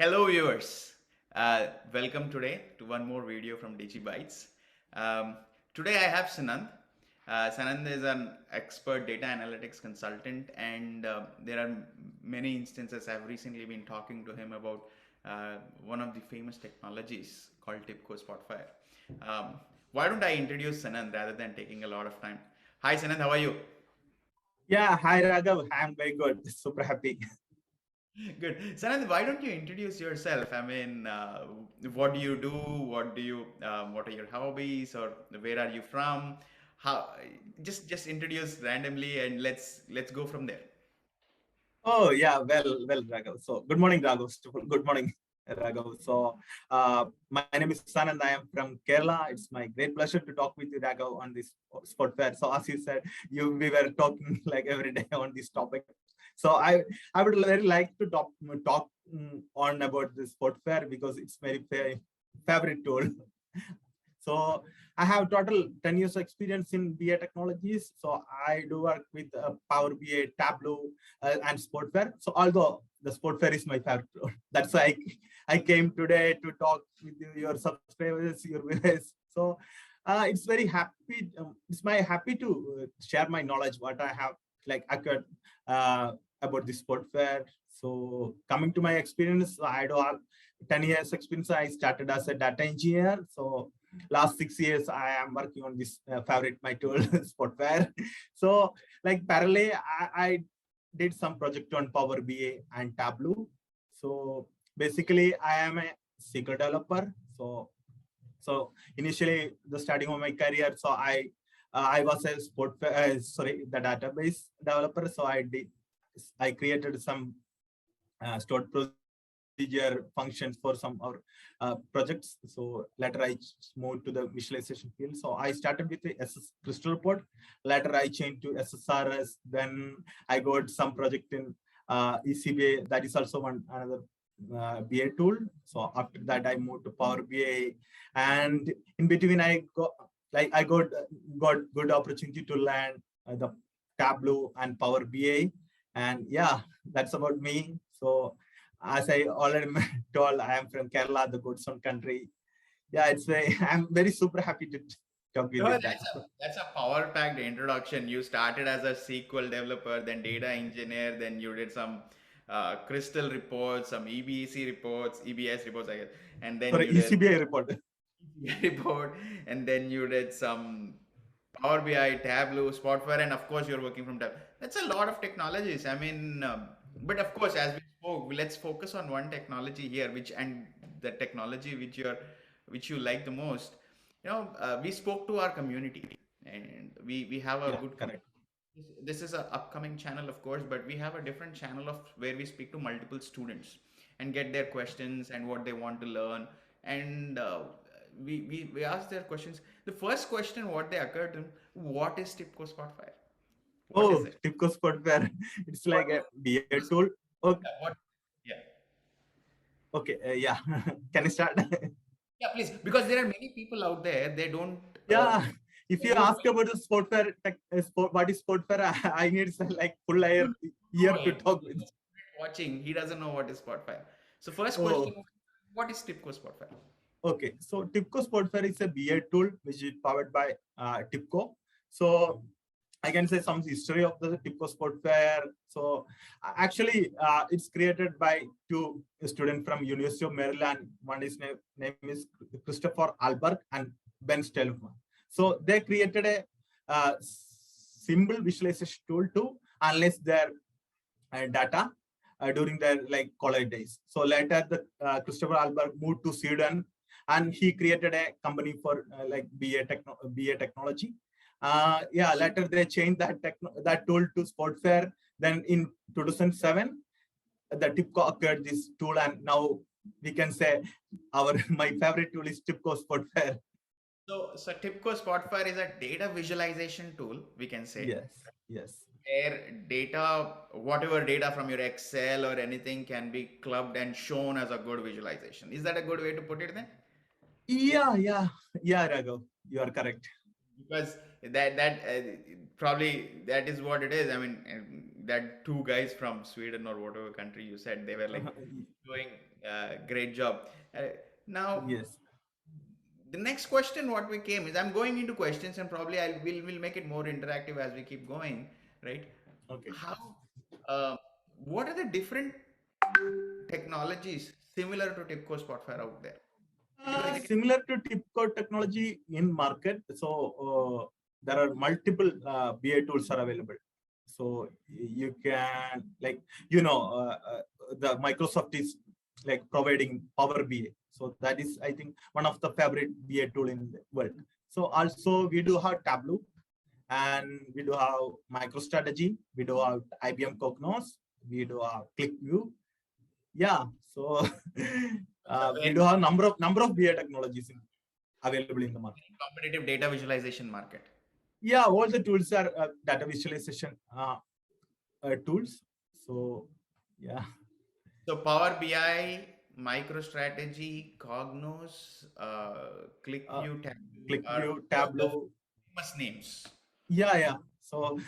Hello, viewers. Welcome today to one more video from DigiBytes. Um, Today I have Sanand. Sanand is an expert data analytics consultant, and there are many instances I've recently been talking to him about one of the famous technologies called TIBCO Spotfire. Um, why don't I introduce Sanand rather than taking a lot of time? Hi, Sanand. How are you? Yeah, hi Raghav. I'm very good. Super happy. Good. Sanand, why don't you introduce yourself? I mean, what do you do? What are your hobbies, or where are you from? How? Just introduce randomly, and let's go from there. Oh yeah, well, Raghav. So good morning, Raghav. Good morning, Raghav. So my name is Sanand. I am from Kerala. It's my great pleasure to talk with you, Raghav, on this sport fair. So as you said, we were talking like every day on this topic. So I would very like to talk on about this sport fair because it's my favorite tool. So I have total 10 years experience in BA technologies. So I do work with Power BA, Tableau, and Sportware. So although the Sportware is my favorite, that's why I came today to talk with your subscribers, your viewers. So it's very happy. It's my happy to share my knowledge, what I have like occurred about the Sportware. So coming to my experience, I do have 10 years experience. I started as a data engineer. So last 6 years I am working on this favorite my tool Spotfire. So like parallel I did some project on Power BI and Tableau. So basically I am a SQL developer. So initially the starting of my career, so I was a the database developer. So I created some stored procedure functions for some of our projects. So later I moved to the visualization field. So I started with the SS Crystal report. Later I changed to SSRS. Then I got some project in ECBA. That is also one another BA tool. So after that I moved to Power BI, and in between I got good opportunity to learn the Tableau and Power BI, and yeah, that's about me. So as I already told, I am from Kerala, the good son country. Yeah, it's very, I'm very super happy to talk with No, you, that's Jack. a power packed introduction. You started as a SQL developer, then data engineer, then you did some Crystal reports, some EBC reports, EBS reports, I guess, and then Sorry, you did ECBI report. report, and then you did some Power BI, Tableau, Spotfire, and of course you're working from Tableau. That's a lot of technologies. I mean, but of course, as we spoke, let's focus on one technology here, and the technology which you like the most. We spoke to our community, and we have a Yeah, good correct. this is a upcoming channel, of course, but we have a different channel of where we speak to multiple students and get their questions and what they want to learn. And we ask their questions. The first question, what they occurred to, what is TIPCO Spotfire? What is Oh, it? Tipco Spotware. It's What like a is BA tool. Okay, what? Yeah, okay, yeah. Can I start? yeah, please, because there are many people out there. They don't. Yeah, if They you don't ask about the Spotware, what is Spotware, I need like full know year to it. talk with. Watching, he doesn't know what is Spotfire. So first question, Oh, what is TIPCO Spotfire? okay. So TIPCO Spotfire is a BA tool which is powered by TIPCO. So I can say some history of the TIPCO Spotfire. So actually, it's created by two students from University of Maryland. One is name is Christopher Albert and Ben Stelman. So they created a symbol visualization tool to analyze their data during their like college days. So later, the Christopher Albert moved to Sweden, and he created a company for like BA technology. Yeah, later they changed that tool to Spotfare. Then in 2007, the TIPCO acquired this tool, and now we can say our my favorite tool is TIPCO Spotfare. So TIPCO Spotfire is a data visualization tool, we can say, Yes, yes. where data, whatever data from your Excel or anything can be clubbed and shown as a good visualization. Is that a good way to put it then? Yeah, Raghav, you are correct. Because that probably that is what it is. I mean, that two guys from Sweden or whatever country you said, they were like doing great job. Uh, Now, Yes. the next question what we came is, I'm going into questions and probably we'll make it more interactive as we keep going, right? Okay. How what are the different technologies similar to TIBCO Spotfire out there? Because it, Similar to TIBCO technology in market, so there are multiple BI tools are available. So you can the Microsoft is like providing Power BI. So that is, I think, one of the favorite BI tool in the world. So also we do have Tableau, and we do have MicroStrategy, we do have IBM Cognos, we do have ClickView. Yeah, so we do have number of BI technologies available in the market. competitive data visualization market. Yeah, all the tools are data visualization tools. So yeah. So Power BI, MicroStrategy, Cognos, ClickView, Tableau are ClickView, two of the Tableau. famous names. Yeah. So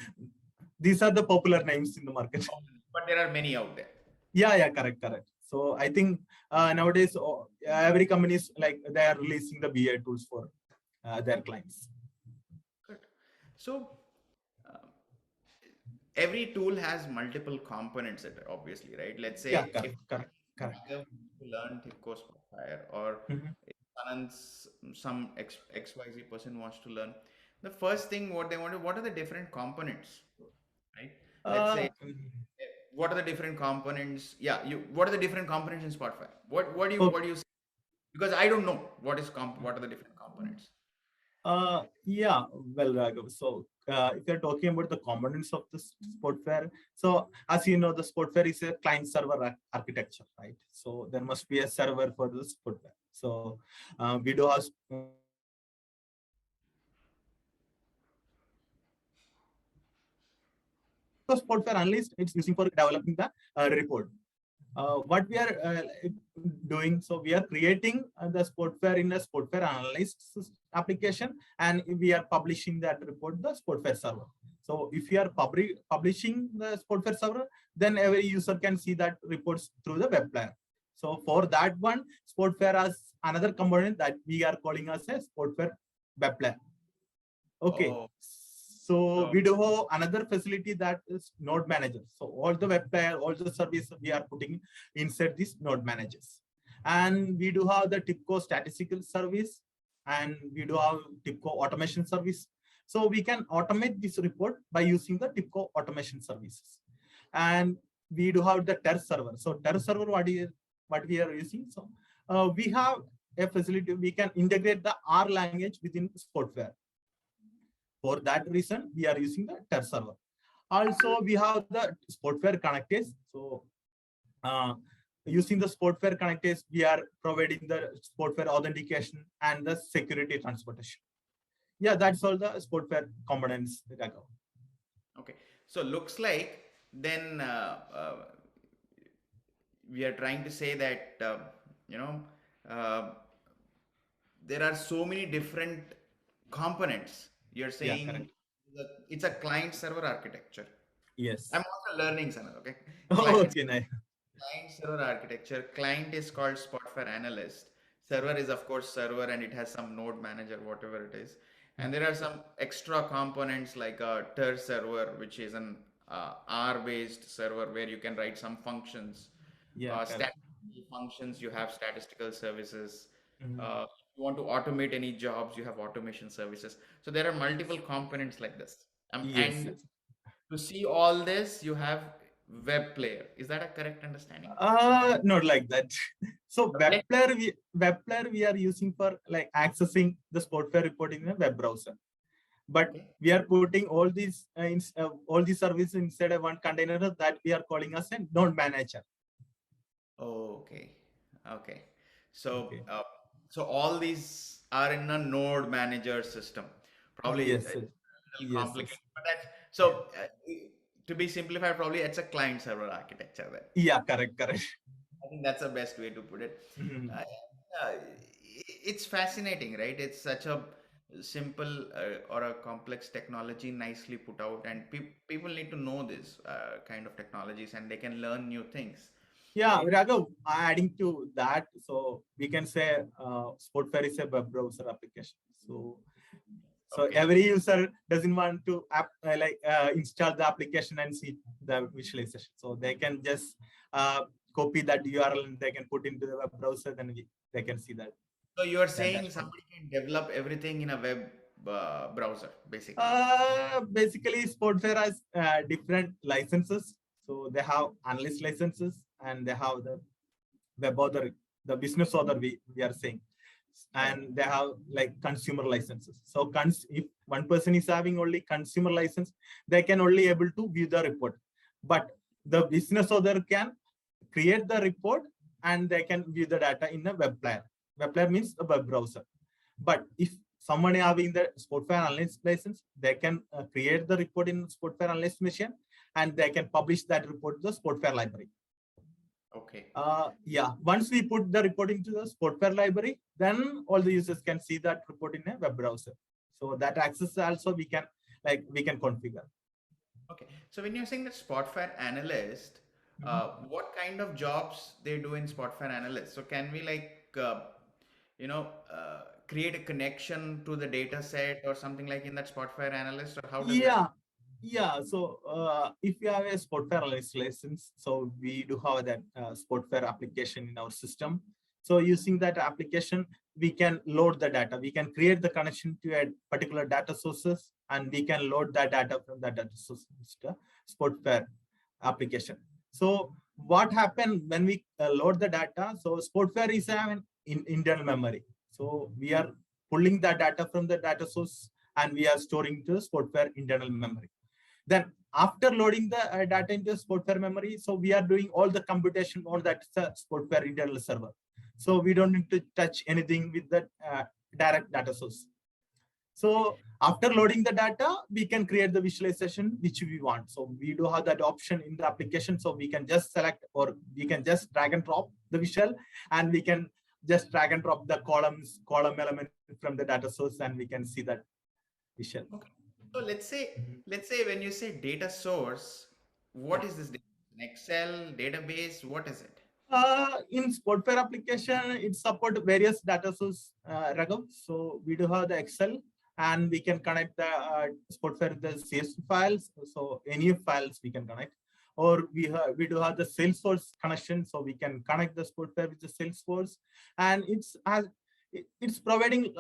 these are the popular names in the market. But there are many out there. Yeah, correct. So I think nowadays every company is like they are releasing the BI tools for their clients. Good. So every tool has multiple components in it, obviously, right? Let's say Yeah, if correct. Raghav wants to learn TIBCO Spotfire, or Mhm. if Anand's some XYZ person wants to learn, the first thing what they want, what are the different components, right? Let's say what are the different components? Yeah, what are the different components in Spotfire? What do you say? Because I don't know what are the different components. Yeah, well, Raghav. So, if you're talking about the components of the Spotfire, so as you know, the Spotfire is a client server architecture, right? So there must be a server for the Spotfire. So we do have Spotfire analyst. It's using for developing the report. What we are doing, so we are creating the Spotfire in a Spotfire analyst application, and we are publishing that report the Spotfire server. So if you are publishing the Spotfire server, then every user can see that reports through the web player. So for that one, Spotfire has another component that we are calling as a Spotfire web player. Okay. Oh, So so we do have another facility that is node manager. So all the web player, all the service we are putting inside these node managers. And we do have the TIBCO statistical service, and we do have TIBCO automation service. So we can automate this report by using the TIBCO automation services. And we do have the TER server. So TER server, what we are using. So we have a facility, we can integrate the R language within Spotfire. For that reason, we are using the TER server. Also, we have the Spotfire connectors. So using the Spotfire connectors, we are providing the Spotfire authentication and the security transportation. Yeah, that's all the Spotfire components that I go. okay. So looks like then we are trying to say that you know uh, there are so many different components. You're Yeah, saying correct. that it's a client server architecture. Yes. I'm also learning, Sanad, okay? It's Okay, nice. client server architecture. Client is called Spotfire Analyst. Server is, of course, server, and it has some node manager, whatever it is. And there are some extra components like a TER server, which is an R-based server where you can write some functions. Yeah, correct. Statistical functions, you have statistical services. Mhm. If you want to automate any jobs, you have automation services. So there are multiple components like this. Yes. And to see all this, you have web player. Is that a correct understanding? Not like that. So Okay. web player we are using for like accessing the Spotfire report in a web browser. But Okay. we are putting all these services inside of one container that we are calling as a node manager. Okay. Okay. So, Okay. so all these are in a node manager system. Probably Yes. it's a little Yes. complicated, but that's so to be simplified, probably it's a client server architecture then. Yeah, correct. I think that's the best way to put it. Mhm. Uh, it's fascinating, right? It's such a simple or a complex technology nicely put out, and people need to know this kind of technologies, and they can learn new things, Yeah, right? Raghav, adding to that, so we can say Sportfair is a web browser application. So Okay. every user doesn't want to install the application and see the visualization. So they can just copy that URL and they can put into the web browser, then they can see that So you are that saying dashboard. somebody can develop everything in a web browser, basically. Basically, Sportfair has different licenses. So they have analyst licenses and they have the web author, the business author we are saying, Right. and they have like consumer licenses. So if one person is having only consumer license, they can only able to view the report, but the business author can create the report and they can view the data in a web player. Web player means a web browser. But if someone having the Sportfair analyst license, they can create the report in Sportfair analyst machine and they can publish that report to the Sportfair library. Okay. Yeah, once we put the report into the Sportfair library, then all the users can see that report in a web browser. So that access also we can configure. Okay. So when you're saying that Spotfire analyst, Mhm. what kind of jobs they do in Spotfire analyst? So can we you know, create a connection to the data set or something like in that Spotfire analyst, or how does that? Yeah, yeah. So if you have a Sportfair analyst license, so we do have that Sportfair application in our system. So using that application, we can load the data. We can create the connection to a particular data sources, and we can load that data from that data source to Sportfair application. So what happened when we load the data? So Sportfair is an internal memory. So we are pulling that data from the data source and we are storing to Sportfair internal memory. Then after loading the data into Sportfair memory, so we are doing all the computation on that Sportfair internal server. So we don't need to touch anything with the direct data source. So after loading the data, we can create the visualization which we want. So we do have that option in the application. So we can just select or we can just drag and drop the visual, and we can just drag and drop the column element from the data source, and we can see that visual. Okay. So Mhm. let's say when you say data source, Yeah. what is this? An Excel database? What is it? In Sportfair application, it supports various data source, Raghav. So we do have the Excel, and we can connect the Sportfair with the CSV files. So any files we can connect, or we do have the Salesforce connection, so we can connect the Sportfair with the Salesforce, and it's providing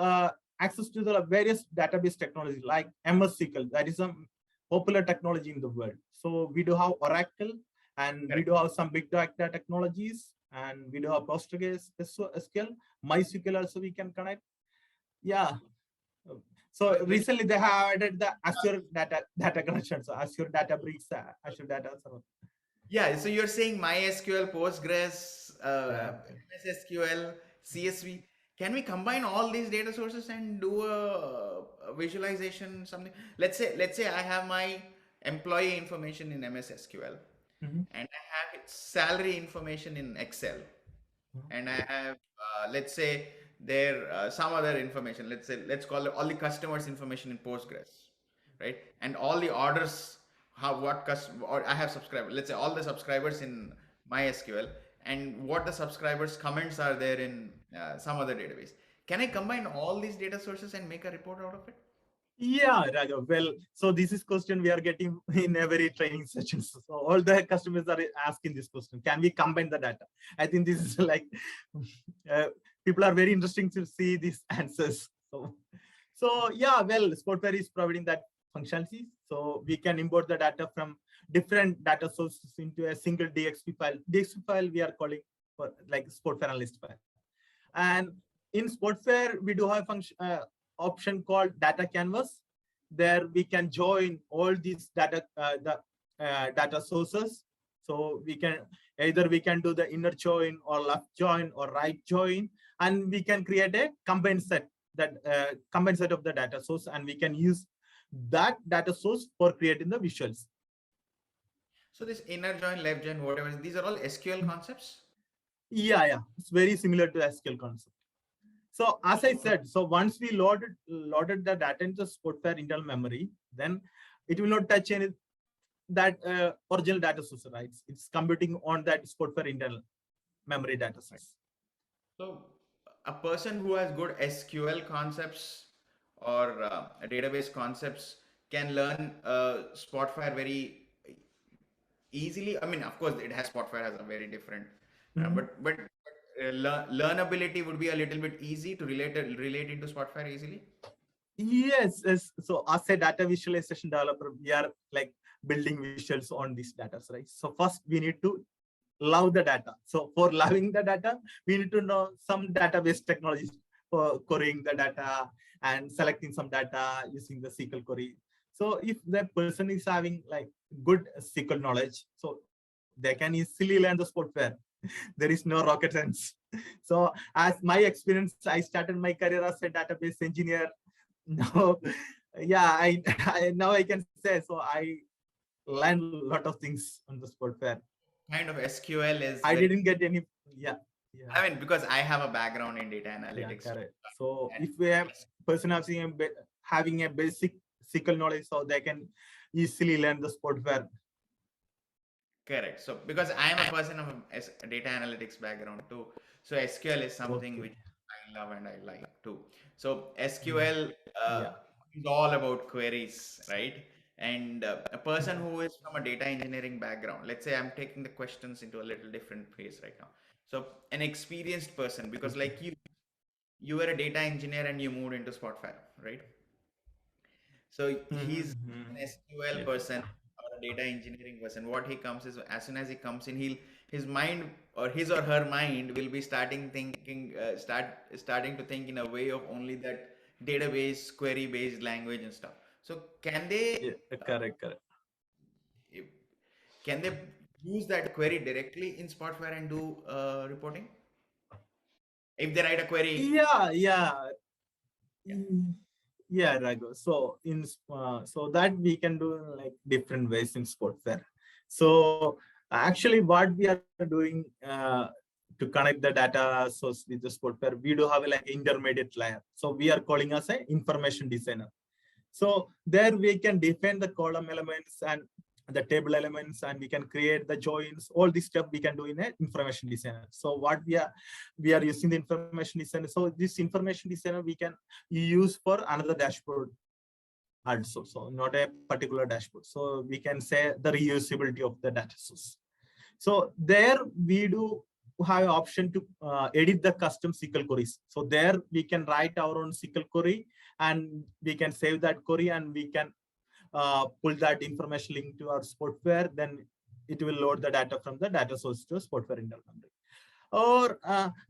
access to the various database technology like MS SQL. That is a popular technology in the world. So we do have Oracle, and we Correct. do have some big data technologies, and we do have PostgreSQL, MySQL also we can connect. Yeah. So When recently they have added the Azure data connection. So Azure Databricks, Azure Data Server. Yeah, so you're saying MySQL, Postgres, Yeah. MS SQL, CSV. Can we combine all these data sources and do a visualization, something? Let's say I have my employee information in MS SQL, Mhm. and I have its salary information in Excel, and I have let's say their some other information. Let's call it all the customers information in Postgres, right? And all the orders, how what customer, or I have subscribers. Let's say all the subscribers in MySQL, and what the subscribers comments are there in some other database. Can I combine all these data sources and make a report out of it? Yeah, Raghav. Well, so this is question we are getting in every training sessions. So all the customers are asking this question: can we combine the data? I think this is like uh, people are very interesting to see these answers. So yeah, well, Sportfair is providing that functionality, so we can import the data from different data sources into a single DXP file. DXP file we are calling for like Sportfair analyst file. And in Sportfair, we do have function option called data canvas. There we can join all these data sources. So we can do the inner join or left join or right join, and we can create a combined set of the data source, and we can use that data source for creating the visuals. So this inner join, left join, whatever, these are all SQL concepts. Yeah, it's very similar to SQL concept. So as I said, so once we loaded the data into Sportware internal memory, then it will not touch any that original data source, right? It's computing on that Sportware internal memory data source. So a person who has good SQL concepts or database concepts can learn Spotfire very easily. I mean, of course, it has Spotfire has a very different, Mhm. but learnability would be a little bit easy to relate into Spotfire easily. Yes, yes. So as a data visualization developer, we are like building visuals on these data, right? So first we need to love the data. So for loving the data, we need to know some database technologies for querying the data and selecting some data using the SQL query. So if the person is having like good SQL knowledge, so they can easily learn the Spotware. There is no rocket science. So as my experience, I started my career as a database engineer. Now, yeah, now I can say so. I learned a lot of things on the Spotware. Kind of SQL is I very, didn't get any. Yeah, yeah, I mean, because I have a background in data yeah, analytics. correct. So And if we have person having a basic SQL knowledge, so they can easily learn the Spotware. correct. So because I am a person of a data analytics background too, so SQL is something Okay. which I love and I like too. So Mm. SQL Yeah. is all about queries, right? And a person who is from a data engineering background, let's say I'm taking the questions into a little different phase right now. So an experienced person, because Okay. like you were a data engineer and you moved into Spotfire, right? So he's an Mm-hmm. SQL Yes. person or a data engineering person. What he comes is as soon as he comes in, his mind or his or her mind will be starting to think in a way of only that database query based language and stuff. So Yeah. Correct. Correct. can they use that query directly in Spotfire and do reporting? If they write a query, Yeah. Yeah. yeah. Mm, yeah, Raghu. So so that we can do in like different ways in Spotware. So actually, what we are doing to connect the data source with the Spotware, we do have a, like intermediate layer. So we are calling as a information designer. So there we can define the column elements and the table elements, and we can create the joins. All this stuff we can do in an information designer. So what we are using the information designer. So this information designer we can use for another dashboard also. So not a particular dashboard. So we can say the reusability of the data source. So there we do have option to edit the custom SQL queries. So there we can write our own SQL query and we can save that query and we can pull that information link to our Spotware. Then it will load the data from the data source to Spotware internal memory. Or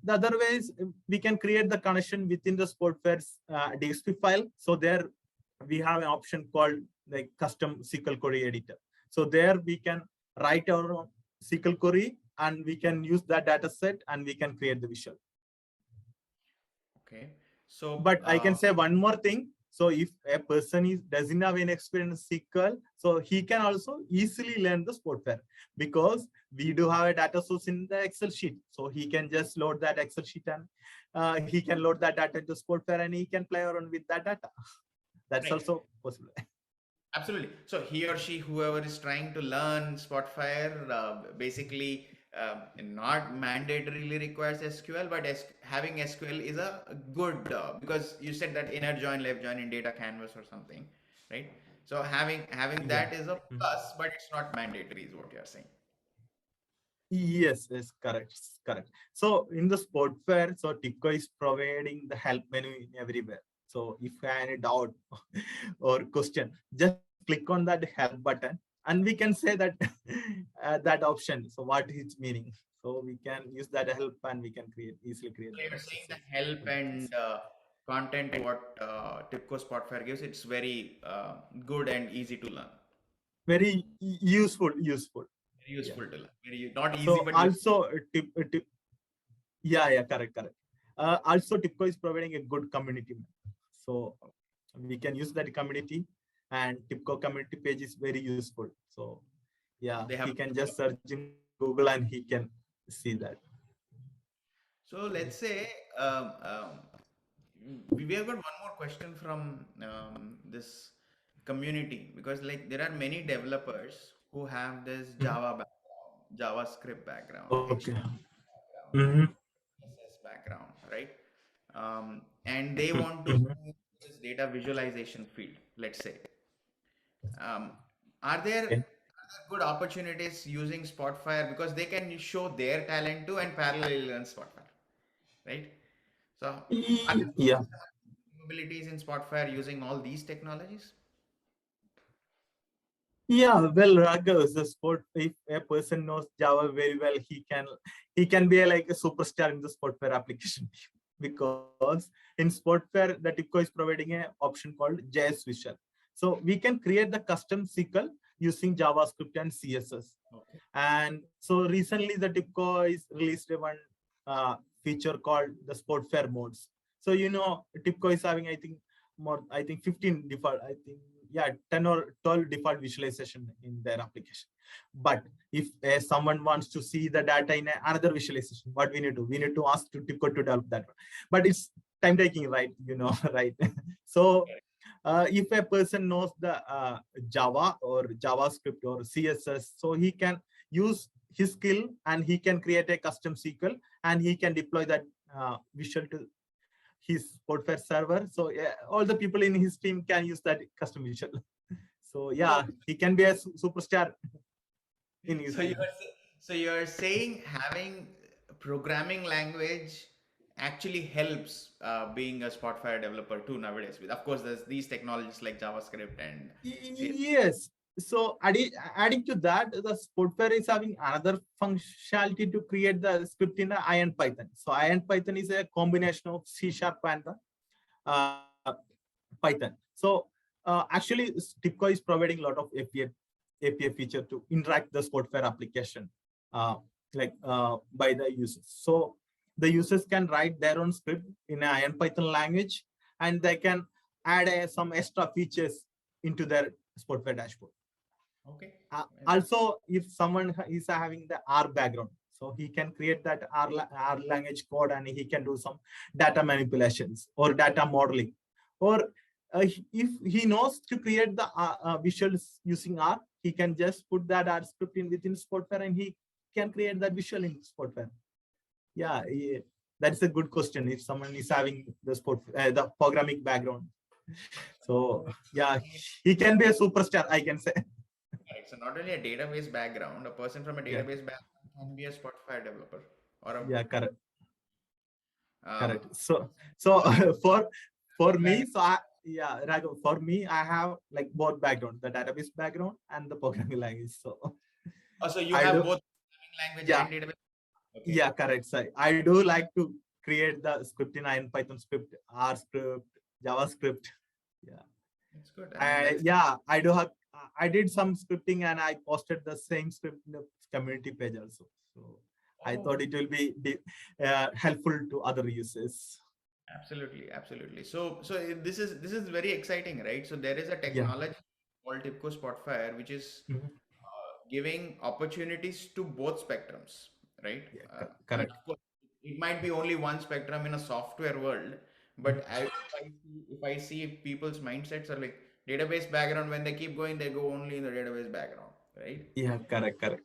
the other ways, we can create the connection within the Spotware's DXP file. So there we have an option called like custom SQL query editor. So there we can write our own SQL query and we can use that data set and we can create the visual. Okay. So But I can say one more thing. So if a person doesn't have any experience in SQL, so he can also easily learn the Spotware because we do have a data source in the Excel sheet. So he can just load that Excel sheet and he can load that data into Spotware and he can play around with that data. That's right. also possible. Absolutely. So he or she, whoever is trying to learn Spotfire, basically not mandatorily requires SQL, but having SQL is a good because you said that inner join, left join in data canvas or something, right? So having Yeah. that is a plus, but it's not mandatory, is what you're saying. Yes, yes, correct, correct. So in the Spotware, so TIBCO is providing the help menu in everywhere. So if you have any doubt or question, just click on that help button, and we can say that that option. So what is meaning? So we can use that help, and we can easily create So the you're data saying set. the help and content what TIBCO Spotfire gives, it's very good and easy to learn. Very useful, useful. Very Yeah. useful to learn. Very not easy, So but useful. also yeah, correct, correct. Also, TIBCO is providing a good community. So we can use that community, and TIBCO community page is very useful. So yeah, They he have. can just search in Google and he can see that. So let's say um, um, we have got one more question from this community, because like there are many developers who have this Mhm. Java background, JavaScript background, Okay. HTML background, Hmm. CSS background, right? And they want to Hmm. move to this data visualization field, let's say. Um, are there Okay. good opportunities using Spotfire, because they can show their talent too and parallelly learn Spotfire, right? So, are there Yeah. capabilities in Spotfire using all these technologies? Yeah, well, Raghav, the sport. If a person knows Java very well, he can be like a superstar in the Spotfare application because in Spotfare, the TIPCO is providing a option called JS Visual. So we can create the custom SQL using JavaScript and CSS. Okay. And so recently, the TIPCO is released one uh, feature called the Spotfare modes. So TIPCO is having, I think 15 default. I think, yeah, 10 or 12 default visualization in their application. But if someone wants to see the data in another visualization, what we need to ask to TIPCO to develop that one. But it's time taking, right? Right? So if a person knows the Java or JavaScript or CSS, so he can use his skill and he can create a custom SQL and he can deploy that visual to his Spotfire server. So yeah, all the people in his team can use that custom visual. So So, yeah, he can be a superstar in his so field. you're saying having programming language actually helps being a Spotfire developer too nowadays. With, of course, there's these technologies like JavaScript and CS. Yes. So adding to that, the Spotfire is having another functionality to create the script in the Iron Python. So Iron Python is a combination of C# and the uh, Python. So actually, TIPCO is providing a lot of API feature to interact the Spotfire application, uh, by the users. So the users can write their own script in an Iron Python language, and they can add some extra features into their Spotfire dashboard. Okay. Also, if someone is having the R background, so he can create that R language code and he can do some data manipulations or data modeling. Or if he knows to create the visuals using R, he can just put that R script in within Spotfire and he can create that visual in Spotfire. Yeah, that's a good question. If someone is having the programming background, so yeah, he can be a superstar, I can say. Correct. So not only a database background, a person from a Yeah, database background can be a Spotfire developer or a yeah, correct. um, Correct. So for me, background. so yeah, Raghav, for me, I have like both background, the database background and the programming language. So Oh, so you I have do, both programming language yeah, and database. Okay, yeah, correct. So I do like to create the script in Python script, R script, JavaScript. Yeah, that's good. I mean, that's I do have. I did some scripting and I posted the same script in the community page also. So I oh, thought it will be helpful to other users. absolutely, absolutely. So this is very exciting, right? So there is a Yeah. technology called TIPCO Spotfire, which is Mhm. giving opportunities to both spectrums, right? Yeah, And correct. of course, it might be only one spectrum in a software world, Mhm. but if I see people's mindsets are like database background, when they keep going, they go only in the database background, right? Yeah, correct, correct.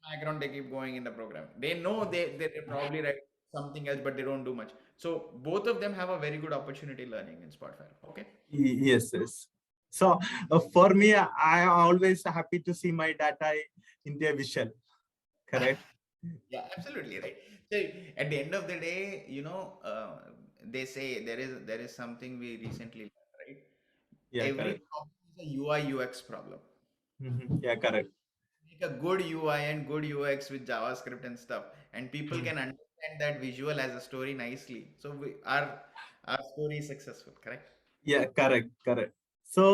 Background, they keep going in the program. They know they probably write something else, but they don't do much. So both of them have a very good opportunity learning in Spotfire. Okay. Yes, yes. So for me, I am always happy to see my data in the visual. Correct. Yeah, absolutely right. So at the end of the day, they say there is something we recently learned, right? Yeah, Every correct. problem is a UI UX problem. Mhm. Yeah, correct. Make a good UI and good UX with JavaScript and stuff, and people Mhm. can understand that visual as a story nicely. So our story is successful, correct? Yeah, correct, correct. So,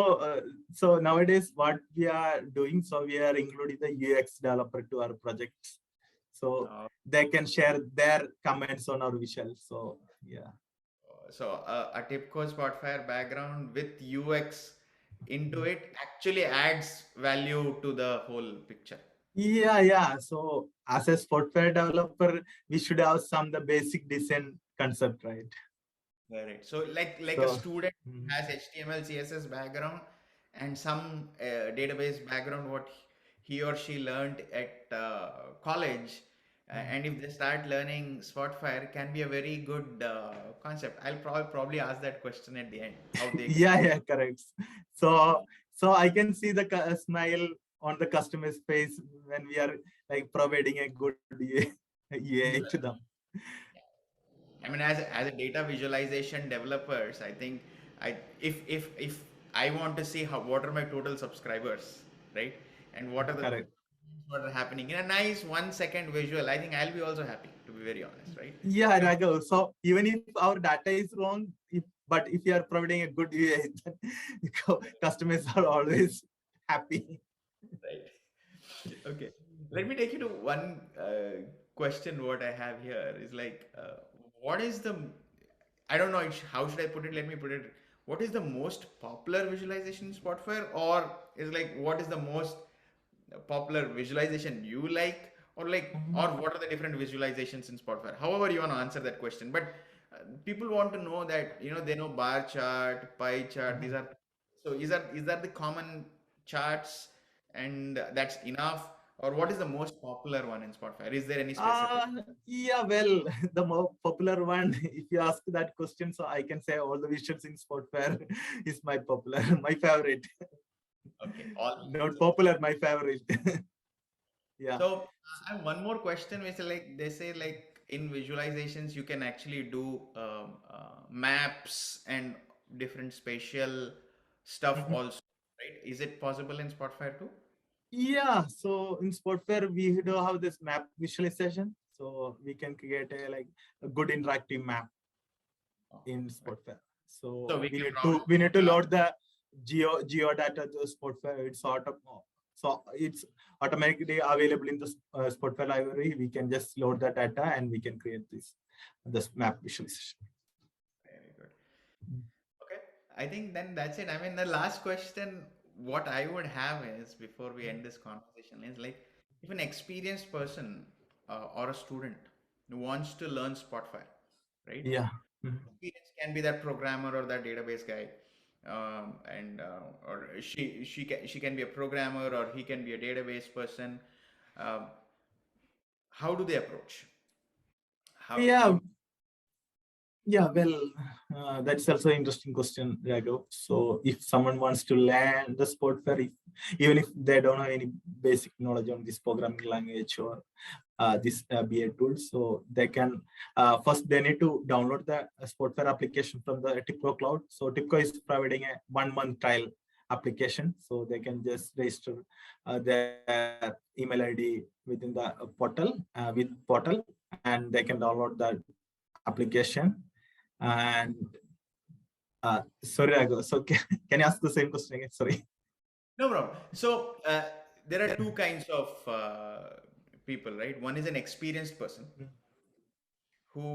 so nowadays, what we are doing, so we are including the UX developer to our projects, so Uh, they can share their comments on our visual. So, yeah. so a TIPCO Spotfire background with UX into it actually adds value to the whole picture. Yeah, yeah. So as a Spotfire developer, we should have some the basic design concept, right? Correct. So like a So student mm, has HTML, CSS background and some database background what he or she learned at college, mm. and if they start learning Spotfire, can be a very good concept. I'll probably ask that question at the end. How they can. Yeah, correct. So I can see the smile on the customer's face when we are like providing a good EA to them. I mean, as a data visualization developers, I think if I want to see how what are my total subscribers, right, and what are the Correct. what are happening in a nice 1 second visual, I think I'll be also happy, to be very honest, right? Yeah, So, Raghav. So even if our data is wrong, but if you are providing a good EA, then customers are always happy. right. Okay. Let me take you to one question. What I have here is like, what is the, I don't know how should I put it. Let me put it. What is the most popular visualization in Spotfire, or is like what is the most popular visualization you like, or like, or what are the different visualizations in Spotfire? However, you want to answer that question, but people want to know that they know bar chart, pie chart. These Mhm. are so. Is that the common charts, and that's enough, or what is the most popular one in Spotfire? Is there any specific? Yeah, well, the more popular one, if you ask that question, so I can say all the visuals in Spotfire is my popular, my favorite. Okay, all. Not popular, my favorite. Yeah. So I have one more question, which is like they say like in visualizations you can actually do maps and different spatial stuff Mhm. also, right? Is it possible in Spotfire too? Yeah, so in Spotfire, we do have this map visualization. So we can create a good interactive map Oh, in right. Spotfire. So So we we can need route. to we need to load the geo data to Spotfire. So it's automatically available in the Spotfire library. We can just load the data and we can create this map visualization. Very good. Okay, I think then that's it. I mean, the last question, what I would have is before we end this conversation is like, if an experienced person or a student who wants to learn Spotfire, right? Yeah. Mhm. Experience can be that programmer or that database guy, and or she can be a programmer or he can be a database person. Um, how do they approach? How Yeah, Yeah, well, that's also an interesting question, Raghav. So, if someone wants to learn the sport fair, even if they don't have any basic knowledge on this programming language or this BA tool, so they can first they need to download the sport fair application from the TIPCO cloud. So, TIPCO is providing a 1 month trial application, so they can just register their email ID within the portal, and they can download that application. And sorry, Raghu. So can you ask the same question again? Sorry. No problem. So there are two kinds of people, right? One is an experienced person who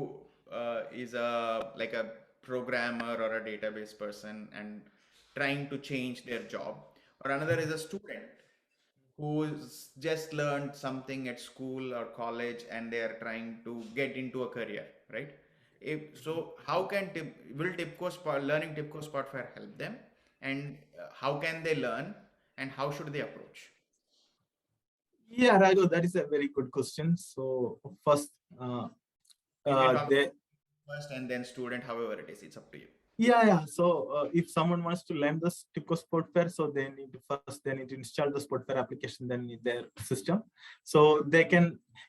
is a like a programmer or a database person and trying to change their job, or another is a student who's just learned something at school or college and they are trying to get into a career, right? So, how can will learning TIPCO Spotfire help them, and how can they learn, and how should they approach? Yeah, Raghu, that is a very good question. So first, uh, You can talk they first and then student, however it is. It's up to you. yeah. So if someone wants to learn the TIPCO Sport Fair, so they need to install the Sport Fair application then in their system. So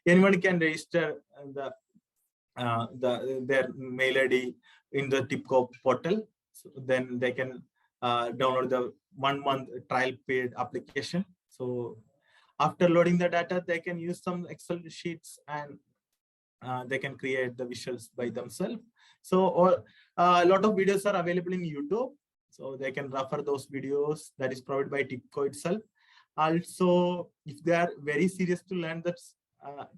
anyone can register their mail ID in the TIPCO portal. So then they can download the 1 month trial paid application. So after loading the data, they can use some Excel sheets and they can create the visuals by themselves. So a lot of videos are available in YouTube. So they can refer those videos that is provided by TIPCO itself. Also, if they are very serious to learn that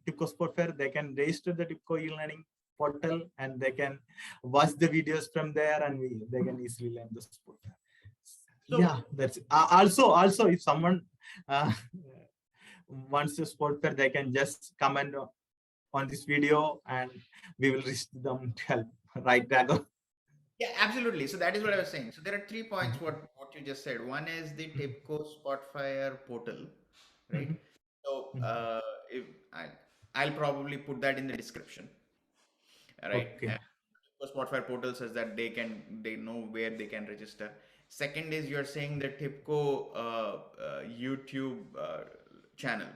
TIPCO Sport Fair, they can register the TIPCO e-learning portal and they can watch the videos from there and they can easily learn the sport fair. Yeah, So, that's also if someone uh, wants to sport fair, they can just comment on this video and we will reach them to help. Right, Drago? Yeah, absolutely. So that is what I was saying. So there are 3 points what you just said. One is the TIPCO Spotfire portal, right? Mhm, So mhm. if I'll probably put that in the description, right? Okay. So Spotfire portal says that they know where they can register. Second is you're saying the TIPCO YouTube channel,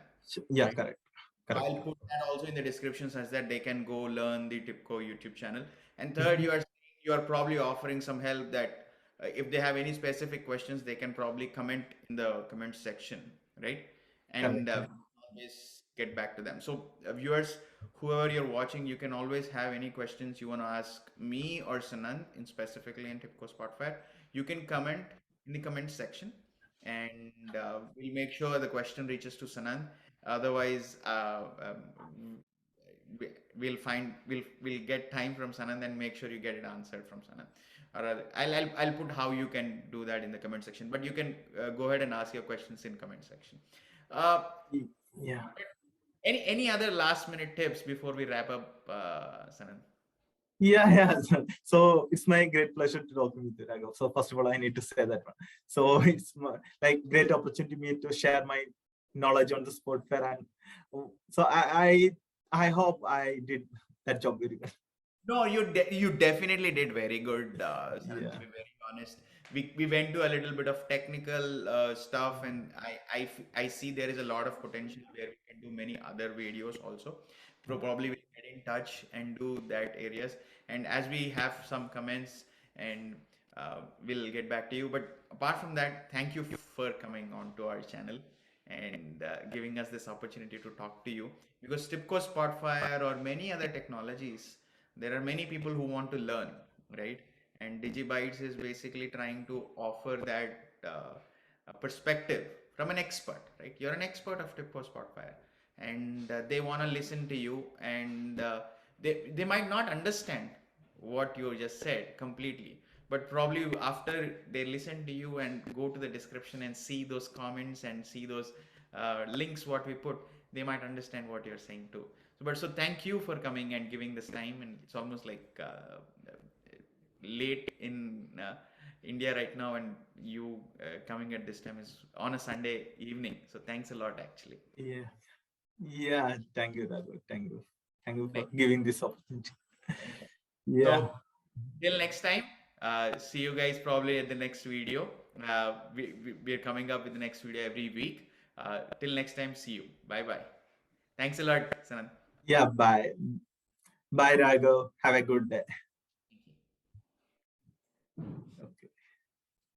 Yeah, right? correct. Correct. I'll put that also in the description such that they can go learn the TIPCO YouTube channel. And third, Mhm. you are probably offering some help that if they have any specific questions, they can probably comment in the comment section, right? And Correct. Yeah. always get back to them. So viewers, whoever you're watching, you can always have any questions you want to ask me or Sanand in specifically in TIPCO Spotfire. You can comment in the comment section, and we'll make sure the question reaches to Sanand. Otherwise, we'll get time from Sanand and make sure you get it answered from Sanand. Or I'll put how you can do that in the comment section. But you can go ahead and ask your questions in comment section. Uh, Yeah. any other last minute tips before we wrap up, Sanand? Yeah, yeah. So it's my great pleasure to talk with you, Raghav. So first of all, I need to say that one. So it's like great opportunity me to share my knowledge on the sport fair, and so I hope I did that job very well. No, you definitely did very good, Sanand, to Yeah. be very honest. We went to a little bit of technical stuff, and I see there is a lot of potential where we can do many other videos also. Probably we'll get in touch and do that areas. And as we have some comments, and we'll get back to you. But apart from that, thank you for coming on to our channel and giving us this opportunity to talk to you. Because Tipco Spotfire or many other technologies, there are many people who want to learn, right? And Digibytes is basically trying to offer that perspective from an expert, right? You're an expert of Tipco Spotfire, and they want to listen to you, and they might not understand what you just said completely, but probably after they listen to you and go to the description and see those comments and see those links what we put, they might understand what you're saying too. So thank you for coming and giving this time, and it's almost like late in India right now, and you coming at this time is on a Sunday evening. So thanks a lot, actually. Yeah. Yeah. Thank you, Raghav. Thank you. Thank you for Thank giving this opportunity. you. Yeah. So till next time, see you guys probably at the next video. We are coming up with the next video every week. Till next time, see you. Bye bye. Thanks a lot, Sanand. Yeah. Bye. Bye, Raghav. Have a good day.